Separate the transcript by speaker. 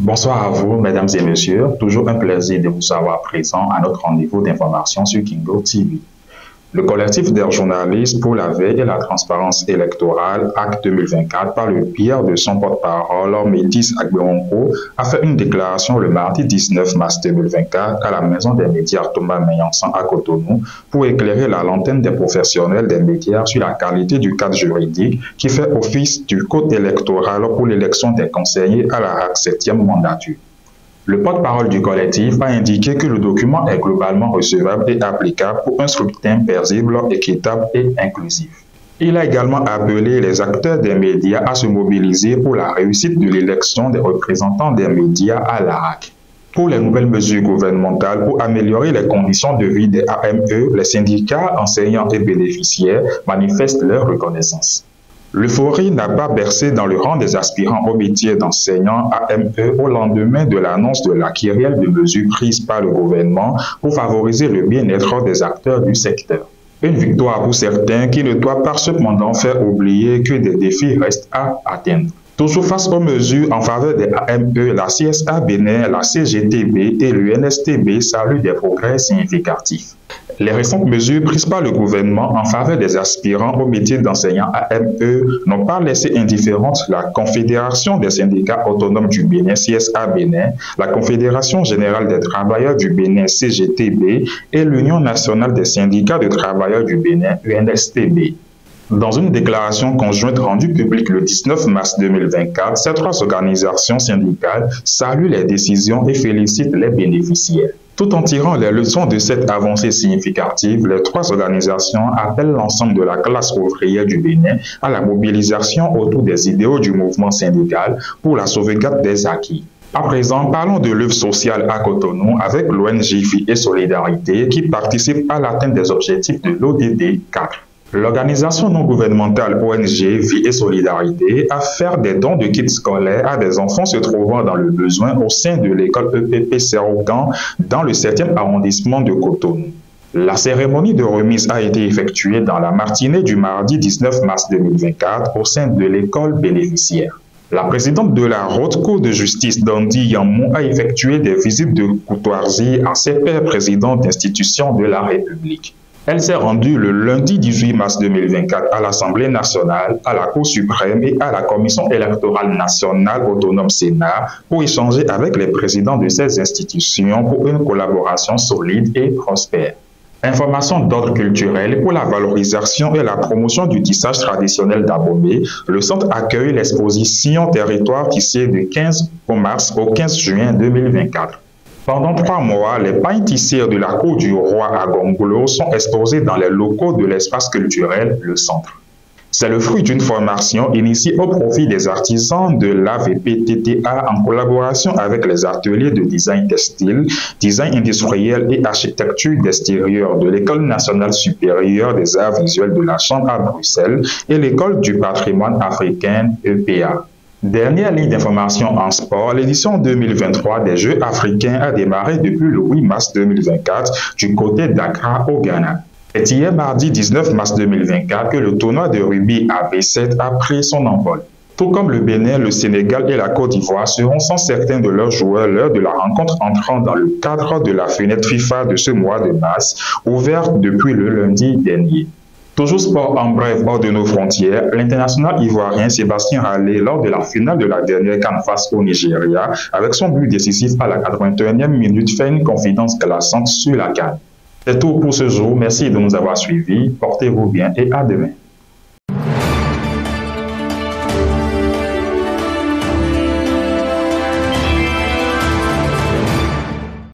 Speaker 1: Bonsoir à vous, mesdames et messieurs. Toujours un plaisir de vous avoir présent à notre rendez-vous d'information sur Kingo TV. Le collectif des journalistes pour la veille et la transparence électorale, Acte 2024, par le biais de son porte-parole, Médis Agberonko, a fait une déclaration le mardi 19 mars 2024 à la Maison des médias Thomas Meillansan à Cotonou pour éclairer la lanterne des professionnels des médias sur la qualité du cadre juridique qui fait office du code électoral pour l'élection des conseillers à la 7e mandature. Le porte-parole du collectif a indiqué que le document est globalement recevable et applicable pour un scrutin paisible, équitable et inclusif. Il a également appelé les acteurs des médias à se mobiliser pour la réussite de l'élection des représentants des médias à l'ARAC. Pour les nouvelles mesures gouvernementales pour améliorer les conditions de vie des AME, les syndicats, enseignants et bénéficiaires manifestent leur reconnaissance. L'euphorie n'a pas bercé dans le rang des aspirants au métier d'enseignant AME au lendemain de l'annonce de la kyrielle de mesures prises par le gouvernement pour favoriser le bien-être des acteurs du secteur. Une victoire pour certains qui ne doit pas cependant faire oublier que des défis restent à atteindre. Toujours face aux mesures en faveur des AME, la CSA Bénin, la CGTB et l'UNSTB saluent des progrès significatifs. Les récentes mesures prises par le gouvernement en faveur des aspirants au métier d'enseignant AME n'ont pas laissé indifférente la Confédération des syndicats autonomes du Bénin, CSA Bénin, la Confédération générale des travailleurs du Bénin, CGTB, et l'Union nationale des syndicats de travailleurs du Bénin, UNSTB. Dans une déclaration conjointe rendue publique le 19 mars 2024, ces trois organisations syndicales saluent les décisions et félicitent les bénéficiaires. Tout en tirant les leçons de cette avancée significative, les trois organisations appellent l'ensemble de la classe ouvrière du Bénin à la mobilisation autour des idéaux du mouvement syndical pour la sauvegarde des acquis. À présent, parlons de l'œuvre sociale à Cotonou avec l'ONG Vie et Solidarité qui participe à l'atteinte des objectifs de l'ODD 4. L'organisation non gouvernementale ONG Vie et Solidarité a fait des dons de kits scolaires à des enfants se trouvant dans le besoin au sein de l'école EPP Serougan dans le 7e arrondissement de Cotonou. La cérémonie de remise a été effectuée dans la matinée du mardi 19 mars 2024 au sein de l'école bénéficiaire. La présidente de la Haute Cour de justice Dandy Yamou a effectué des visites de courtoisie à ses pairs présidents d'institutions de la République. Elle s'est rendue le lundi 18 mars 2024 à l'Assemblée nationale, à la Cour suprême et à la Commission électorale nationale autonome Sénat pour échanger avec les présidents de ces institutions pour une collaboration solide et prospère. Information d'ordre culturel pour la valorisation et la promotion du tissage traditionnel d'Abomey, le centre accueille l'exposition Territoire tissé du 15 mars au 15 juin 2024. Pendant 3 mois, les pailles tissées de la cour du roi à Gongolo sont exposées dans les locaux de l'espace culturel Le Centre. C'est le fruit d'une formation initiée au profit des artisans de l'AVPTTA en collaboration avec les ateliers de design textile, design industriel et architecture d'extérieur de l'École nationale supérieure des arts visuels de la Chambre à Bruxelles et l'École du patrimoine africain EPA. Dernière ligne d'information en sport, l'édition 2023 des Jeux africains a démarré depuis le 8 mars 2024 du côté d'Accra au Ghana. C'est hier mardi 19 mars 2024 que le tournoi de rugby AB7 a pris son envol. Tout comme le Bénin, le Sénégal et la Côte d'Ivoire seront sans certains de leurs joueurs lors de la rencontre entrant dans le cadre de la fenêtre FIFA de ce mois de mars, ouverte depuis le lundi dernier. Toujours sport en bref hors de nos frontières, l'international ivoirien Sébastien Haller, lors de la finale de la dernière CAN face au Nigeria, avec son but décisif à la 81e minute, fait une confidence glaçante sur la CAN. C'est tout pour ce jour, merci de nous avoir suivis, portez-vous bien et à demain.